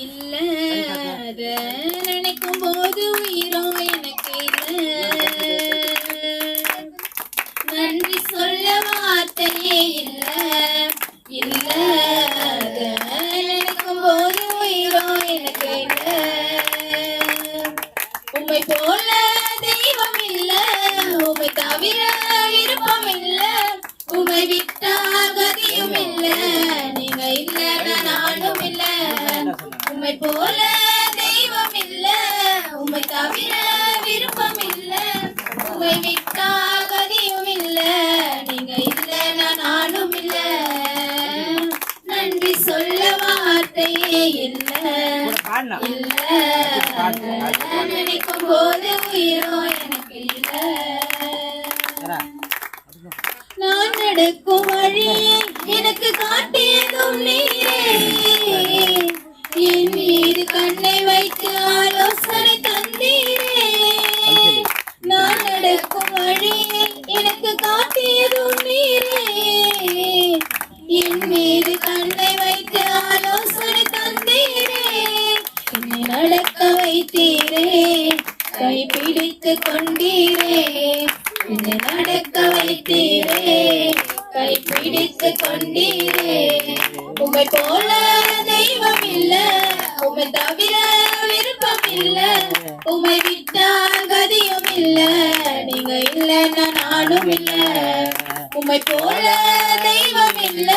இல்லாத நினைக்கும் போது உயிரோ எனக்கு நன்றி சொல்ல வார்த்தையே இல்லாத நினைக்கும் போது உயிரோ எனக்கு உம்மை போல தெய்வம் இல்ல, உம்மை தவிர விருப்பம் இல்ல, உம்மை விட்டா கதியும் இல்ல, நீங்க இல்ல நானும் இல்ல. உம்மை போல தெய்வம் இல்ல, உம்மை தவிர விருப்பம் இல்ல, உம்மை விட்டா கதியும் இல்ல, நீங்க இல்ல நானும் இல்ல. நன்றி சொல்ல வார்த்தையே இல்ல, நினைக்கும் போது உயிரோ எனக்கு இல்ல. நான் நடக்கும் வழியை எனக்கு காட்டியதும் நீரே, என் மீது கண்ணை வைத்து ஆலோசனை தந்தீரே. நான் நடக்கும் வழியை எனக்கு காட்டியதும் நீரே, என் மீது கண்ணை வைத்து ஆலோசனை தந்தீரே. என்னை நடக்க வைத்தீரே, கைப்பிடித்து கொண்டீரே. என்னை நடக்க வைத்தீரே, கைப்பிடித்து கொண்டீரே. உம்மை போல தெய்வம் இல்ல, உம்மை தவிர விருப்பம் இல்ல, உம்மை விட்டால் கதியும் இல்ல, நீங்க இல்ல நானும் இல்ல. உம்மை போல தெய்வம் இல்ல,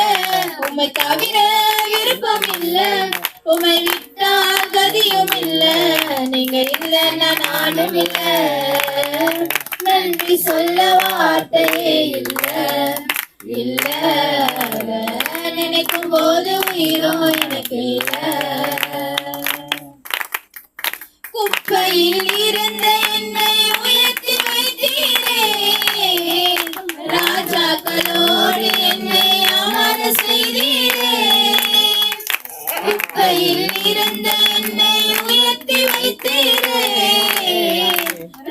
உம்மை தவிர விருப்பம் இல்ல, உம்மை விட்டால் கதியும் இல்ல, நீங்க இல்ல நானும் இல்ல. நன்றி சொல்ல வார்த்தையே இல்ல, நினைக்கும் போது உயிரோ எனக்கு இல்ல. குப்பையில் இருந்த என்னை உயர்த்தி வைத்தீரே, ராஜாக்களோடு என்னை அமர செய்தீரே. குப்பையில் இருந்த என்னை உயர்த்தி வைத்தீரே,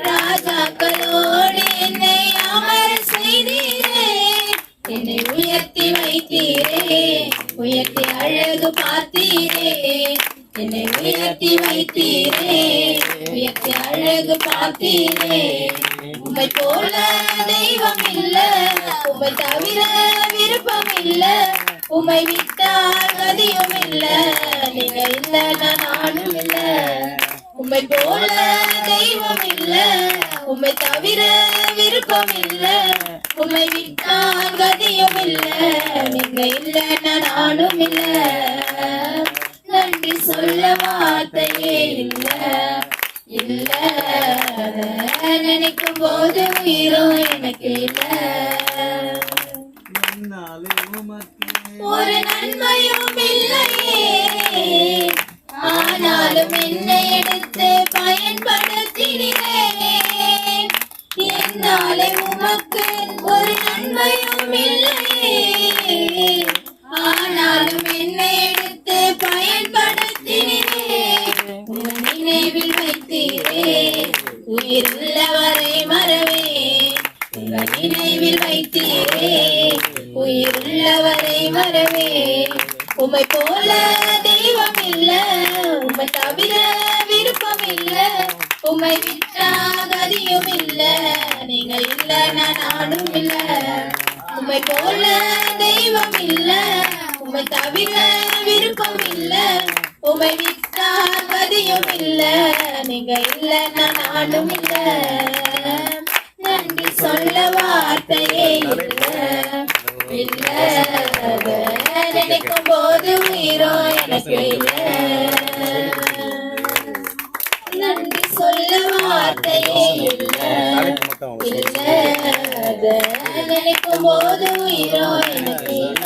ராஜாக்களோடு என்னை அமர செய்தீரே. என்னை உயர்த்தி வைத்தீரே, உயர்த்தி அழகு பார்த்தீரே. என்னை உயர்த்தி வைத்தீரே, உயர்த்தி அழகு பார்த்தீரே. உம்மை போல தெய்வம் இல்ல, உம்மை தவிர விருப்பம் இல்ல, உம்மை விட்டால் கதியும் இல்ல, நீங்க இல்ல நானும் இல்ல. உம்மை போல தெய்வம் இல்ல, உம்மை தவிர விருப்பம் இல்ல, உம்மை விட்டால் கதியும் இல்ல, நீங்க இல்ல நானும் இல்ல. நன்றி சொல்ல வார்த்தையே இல்ல, நினைக்கும் போது உயிரோ எனக்கு இல்ல. ஒரு நன்மையும் இல்லையே, ஆனாலும் என்னை எடுத்து பயன்படுத்தினேன். என்னாலே உமக்கு ஒரு நன்மையும் இல்லையே, ஆனாலும் என்னை எடுத்து பயன்படுத்தினேன். உன் நினைவில் வைத்தீரே, உயிருள்ளவரை மறவேன். உங்கள் நினைவில் வைத்தீரே, உயிருள்ளவரை மறவேன். உம்மை போல தெய்வம் இல்ல, உம்மை தவிர விருப்பம் இல்ல, உம்மை விட்டா கதியும் இல்ல, நீங்க இல்ல நானும் இல்ல. உம்மை போல தெய்வம் இல்ல, உம்மை தவிர விருப்பம் இல்ல, உம்மை விட்டா கதியும் இல்ல, நீங்க இல்ல நானும் இல்ல. நன்றி சொல்ல வார்த்தையே இல்ல, நினைக்கும் போது உயிரோ எனக்கு இல்ல. நன்றி சொல்ல வார்த்தையே இல்ல, நினைக்கும் போது உயிரோ எனக்கு இல்ல.